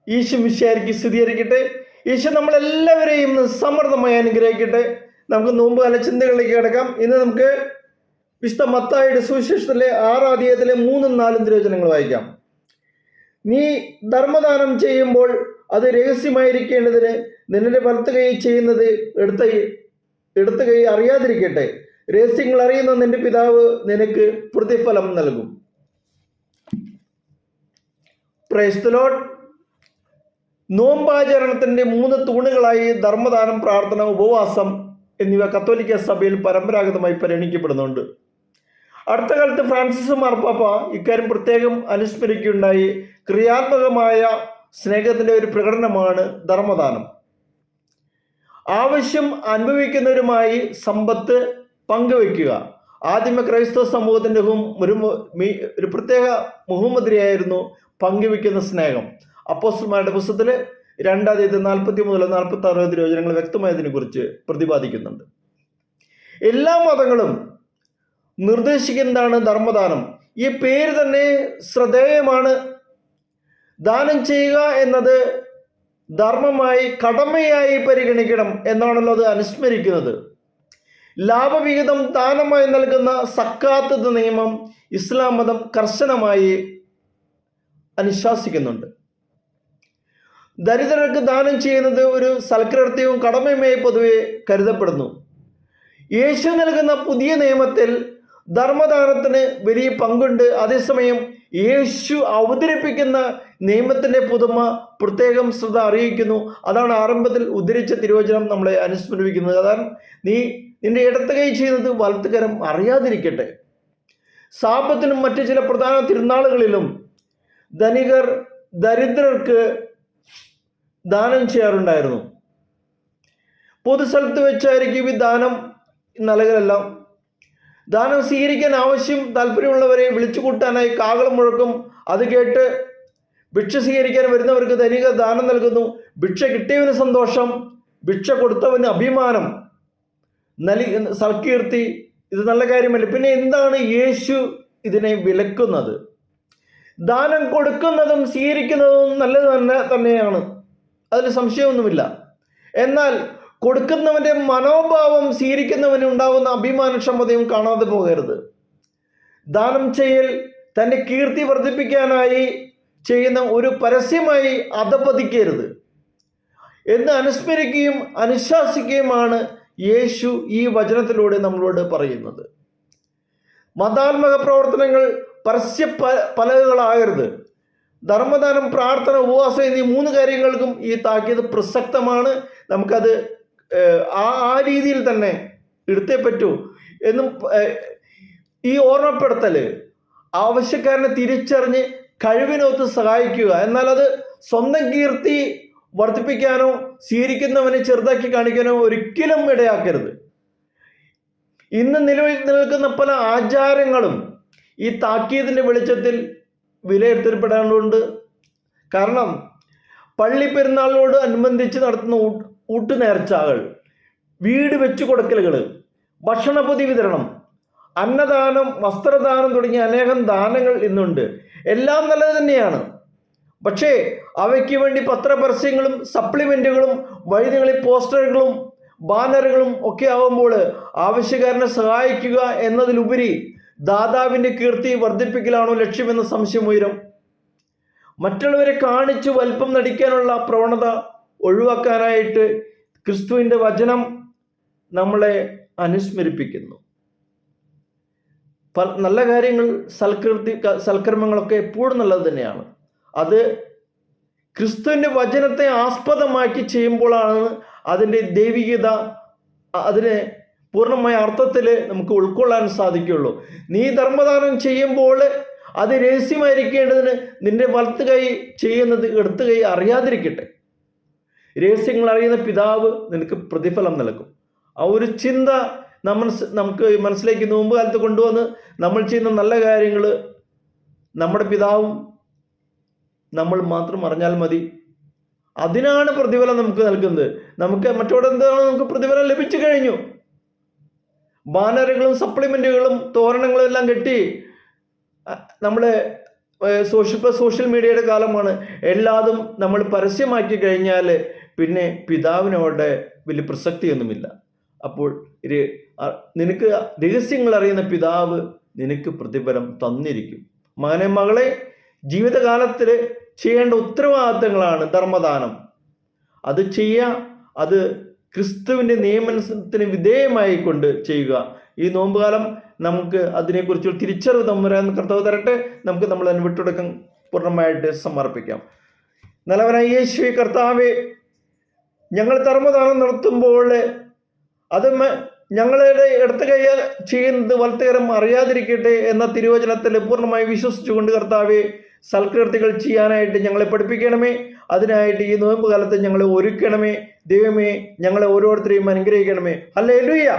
ഈശോ മിശിഹായ്ക്ക് സ്തുതിയായിരിക്കട്ടെ. ഈശോ നമ്മളെല്ലാവരെയും സമൃദ്ധമായി അനുഗ്രഹിക്കട്ടെ. നമുക്ക് നോമ്പുകാല ചിന്തകളിലേക്ക് കിടക്കാം. ഇന്ന് നമുക്ക് വിശുദ്ധ മത്തായിയുടെ സുവിശേഷത്തിലെ 6-ാം അധ്യായത്തിലെ 3-4 തിരുവചനങ്ങൾ വായിക്കാം. നീ ധർമ്മദാനം ചെയ്യുമ്പോൾ അത് രഹസ്യമായിരിക്കേണ്ടതിന് നിന്റെ വലത്ത് കൈ ചെയ്യുന്നത് ഇടത്ത കൈ അറിയാതിരിക്കട്ടെ. രഹസ്യങ്ങൾ അറിയുന്ന നിന്റെ പിതാവ് നിനക്ക് പ്രതിഫലം നൽകും. Praise the Lord. നോമ്പാചരണത്തിൻ്റെ 3 തൂണുകളായി ധർമ്മദാനം, പ്രാർത്ഥന, ഉപവാസം എന്നിവ കത്തോലിക്ക സഭയിൽ പരമ്പരാഗതമായി പരിഗണിക്കപ്പെടുന്നുണ്ട്. അടുത്ത കാലത്ത് ഫ്രാൻസിസ് മാർപ്പാപ്പ ഇക്കാര്യം പ്രത്യേകം അനുസ്മരിക്കുകയുണ്ടായി. ക്രിയാത്മകമായ സ്നേഹത്തിൻ്റെ ഒരു പ്രകടനമാണ് ധർമ്മദാനം. ആവശ്യം അനുഭവിക്കുന്നവരുമായി സമ്പത്ത് പങ്കുവയ്ക്കുക ആദിമ ക്രൈസ്തവ സമൂഹത്തിൻ്റെ ഒരു പ്രത്യേക മുഹമ്മദിയായിരുന്നു പങ്കുവയ്ക്കുന്ന സ്നേഹം. അപ്പോസ്തലന്മാരുടെ പുസ്തകത്തിൽ 2-ാം അധ്യായത്തിൽ 40 മുതൽ 46 തിരുവചനങ്ങൾ വ്യക്തമായി ഇതിനെക്കുറിച്ച് പ്രതിപാദിക്കുന്നുണ്ട്. എല്ലാ മതങ്ങളും നിർദ്ദേശിക്കുന്നതാണ് ധർമ്മദാനം. ഈ പേര് തന്നെ ശ്രദ്ധേയമാണ്. ദാനം ചെയ്യുക എന്നത് ധർമ്മമായി, കടമയായി പരിഗണിക്കണം എന്നാണല്ലോ അത് അനുസ്മരിക്കുന്നത്. ലാഭവിഹിതം ദാനമായി നൽകുന്ന സക്കാത്ത് നിയമം ഇസ്ലാം മതം കർശനമായി അനുശാസിക്കുന്നുണ്ട്. ദരിദ്രർക്ക് ദാനം ചെയ്യുന്നത് ഒരു സൽകൃത്യവും കടമയുമായി പൊതുവെ കരുതപ്പെടുന്നു. യേശു നൽകുന്ന പുതിയ നിയമത്തിൽ ധർമ്മദാനത്തിന് വലിയ പങ്കുണ്ട്. അതേസമയം യേശു അവതരിപ്പിക്കുന്ന നിയമത്തിൻ്റെ പുതുമ പ്രത്യേകം ശ്രദ്ധ അറിയിക്കുന്നു. അതാണ് ആരംഭത്തിൽ ഉദ്ധരിച്ച തിരുവചനം നമ്മളെ അനുസ്മരിപ്പിക്കുന്നത്. അതാണ് നീ നിന്റെ ഇടത്ത് കൈ ചെയ്യുന്നത് വലത്ത് കരം അറിയാതിരിക്കട്ടെ. സാപത്തിനും മറ്റു ചില പ്രധാന തിരുനാളുകളിലും ധനികർ ദരിദ്രർക്ക് ദാനം ചെയ്യാറുണ്ടായിരുന്നു. പൊതുസ്ഥലത്ത് വെച്ചായിരിക്കും ഈ ദാനം നൽകലെല്ലാം. ദാനം സ്വീകരിക്കാൻ താല്പര്യമുള്ളവരെ വിളിച്ചു കൂട്ടാനായി കാഹളം മുഴക്കും. അത് കേട്ട് ഭിക്ഷ സ്വീകരിക്കാൻ വരുന്നവർക്ക് ധനികർ ദാനം നൽകുന്നു. ഭിക്ഷ കിട്ടിയവന് സന്തോഷം, ഭിക്ഷ കൊടുത്തവന് അഭിമാനം, സൽകീർത്തി. ഇത് നല്ല കാര്യമല്ല. പിന്നെ എന്താണ് യേശു ഇതിനെ വിലക്കുന്നത്? ദാനം കൊടുക്കുന്നതും സ്വീകരിക്കുന്നതും നല്ലത് തന്നെയാണ്, അതിൽ സംശയമൊന്നുമില്ല. എന്നാൽ കൊടുക്കുന്നവൻ്റെ മനോഭാവം സ്വീകരിക്കുന്നവന് ഉണ്ടാകുന്ന അഭിമാനക്ഷമതയും കാണാതെ പോകരുത്. ദാനം ചെയ്യൽ തൻ്റെ കീർത്തി വർദ്ധിപ്പിക്കാനായി ചെയ്യുന്ന ഒരു പരസ്യമായി അധപതിക്കരുത് എന്ന് അനുസ്മരിക്കുകയും അനുശാസിക്കുകയുമാണ് യേശു ഈ വചനത്തിലൂടെ നമ്മളോട് പറയുന്നത്. മതാത്മക പ്രവർത്തനങ്ങൾ പരസ്യ പലകളാകരുത്. ധർമ്മദാനം, പ്രാർത്ഥന, ഉപവാസം എന്നീ 3 കാര്യങ്ങൾക്കും ഈ താക്കീത് പ്രസക്തമാണ്. നമുക്കത് ആ രീതിയിൽ തന്നെ എടുത്തേ പറ്റൂ എന്നും ഈ ഓർമ്മപ്പെടുത്തൽ ആവശ്യക്കാരനെ തിരിച്ചറിഞ്ഞ് കഴിവിനൊത്ത് സഹായിക്കുക. എന്നാൽ അത് സ്വന്തം കീർത്തി വർദ്ധിപ്പിക്കാനോ സ്വീകരിക്കുന്നവനെ ചെറുതാക്കി കാണിക്കാനോ ഒരിക്കലും ഇടയാക്കരുത്. ഇന്ന് നിലനിൽക്കുന്ന പല ആചാരങ്ങളും ഈ താക്കീതിൻ്റെ വെളിച്ചത്തിൽ വിലയിരുത്തപ്പെടേണ്ടതുണ്ട്. കാരണം പള്ളി പെരുന്നാളിനോട് അനുബന്ധിച്ച് നടത്തുന്ന ഊട്ടുനേർച്ചകൾ, വീട് വെച്ചു കൊടുക്കലുകൾ, ഭക്ഷണപ്പൊതി വിതരണം, അന്നദാനം, വസ്ത്രദാനം തുടങ്ങിയ അനേകം ദാനങ്ങൾ ഇന്നുണ്ട്. എല്ലാം നല്ലത് തന്നെയാണ്. പക്ഷേ അവയ്ക്ക് വേണ്ടി പത്രപരസ്യങ്ങളും സപ്ലിമെൻറ്റുകളും വഴികളിൽ പോസ്റ്ററുകളും ബാനറുകളും ഒക്കെ ആവുമ്പോൾ ആവശ്യക്കാരനെ സഹായിക്കുക എന്നതിലുപരി ദാതാവിൻ്റെ കീർത്തി വർദ്ധിപ്പിക്കലാണോ ലക്ഷ്യമെന്ന സംശയം ഉയരും. മറ്റുള്ളവരെ കാണിച്ചു വലിപ്പം നടിക്കാനുള്ള പ്രവണത ഒഴിവാക്കാനായിട്ട് ക്രിസ്തുവിൻ്റെ വചനം നമ്മളെ അനുസ്മരിപ്പിക്കുന്നു. നല്ല കാര്യങ്ങൾ, സൽക്കർമ്മങ്ങളൊക്കെ എപ്പോഴും നല്ലത് തന്നെയാണ്. അത് ക്രിസ്തുവിൻ്റെ വചനത്തെ ആസ്പദമാക്കി ചെയ്യുമ്പോഴാണ് അതിൻ്റെ ദൈവികത, അതിനെ പൂർണ്ണമായ അർത്ഥത്തിൽ നമുക്ക് ഉൾക്കൊള്ളാൻ സാധിക്കുകയുള്ളൂ. നീ ധർമ്മദാനം ചെയ്യുമ്പോൾ അത് രഹസ്യമായിരിക്കേണ്ടതിന് നിന്റെ വലത്ത് കൈ ചെയ്യുന്നത് ഇടത്ത് കൈ അറിയാതിരിക്കട്ടെ. രഹസ്യങ്ങൾ അറിയുന്ന പിതാവ് നിനക്ക് പ്രതിഫലം നൽകും. ആ ഒരു ചിന്ത നമുക്ക് മനസ്സിലേക്ക് നോമ്പ് കാലത്ത് കൊണ്ടുവന്ന് നമ്മൾ ചെയ്യുന്ന നല്ല കാര്യങ്ങൾ നമ്മുടെ പിതാവും നമ്മൾ മാത്രം അറിഞ്ഞാൽ മതി. അതിനാണ് പ്രതിഫലം നമുക്ക് നൽകുന്നത്. നമുക്ക് മറ്റോടെന്താണ് നമുക്ക് പ്രതിഫലം ലഭിച്ചു കഴിഞ്ഞു. ബാനറുകളും സപ്ലിമെൻറ്റുകളും തോരണങ്ങളും എല്ലാം കെട്ടി നമ്മളെ സോഷ്യൽ മീഡിയയുടെ കാലമാണ്. എല്ലാതും നമ്മൾ പരസ്യമാക്കി കഴിഞ്ഞാൽ പിന്നെ പിതാവിനോട് വലിയ പ്രസക്തിയൊന്നുമില്ല. അപ്പോൾ നിനക്ക് രഹസ്യങ്ങൾ അറിയുന്ന പിതാവ് നിനക്ക് പ്രതിഫലം തന്നിരിക്കും. മകനെ, മകളെ, ജീവിതകാലത്തിൽ ചെയ്യേണ്ട ഉത്തരവാദിത്തങ്ങളാണ് ധർമ്മദാനം. അത് ചെയ്യുക, അത് ക്രിസ്തുവിൻ്റെ നിയമനത്തിന് വിധേയമായിക്കൊണ്ട് ചെയ്യുക. ഈ നോമ്പുകാലം നമുക്ക് അതിനെക്കുറിച്ചൊരു തിരിച്ചറിവ് തമ്പുരാൻ കർത്താവ് തരട്ടെ. നമുക്ക് നമ്മൾ അതിന് വിട്ടുകൊടുക്കാൻ പൂർണ്ണമായിട്ട് സമർപ്പിക്കാം. നല്ലവനായ യേശുവേ കർത്താവേ, ഞങ്ങൾ ധർമ്മദാനം നടത്തുമ്പോൾ അത് ഞങ്ങളുടെ ഇടത്ത് കൈ ചെയ്യുന്നത് വലത്തുകരം അറിയാതിരിക്കട്ടെ എന്ന തിരുവചനത്തിൽ പൂർണ്ണമായി വിശ്വസിച്ചുകൊണ്ട് കർത്താവെ, സൽകീർത്തികൾ ചെയ്യാനായിട്ട് ഞങ്ങളെ പഠിപ്പിക്കണമേ. അതിനായിട്ട് ഈ നോമ്പ് കാലത്ത് ഞങ്ങളെ ഒരുക്കണമേ. ദൈവമേ, ഞങ്ങളെ ഓരോരുത്തരെയും അനുഗ്രഹിക്കണമേ. ഹല്ലേലൂയ.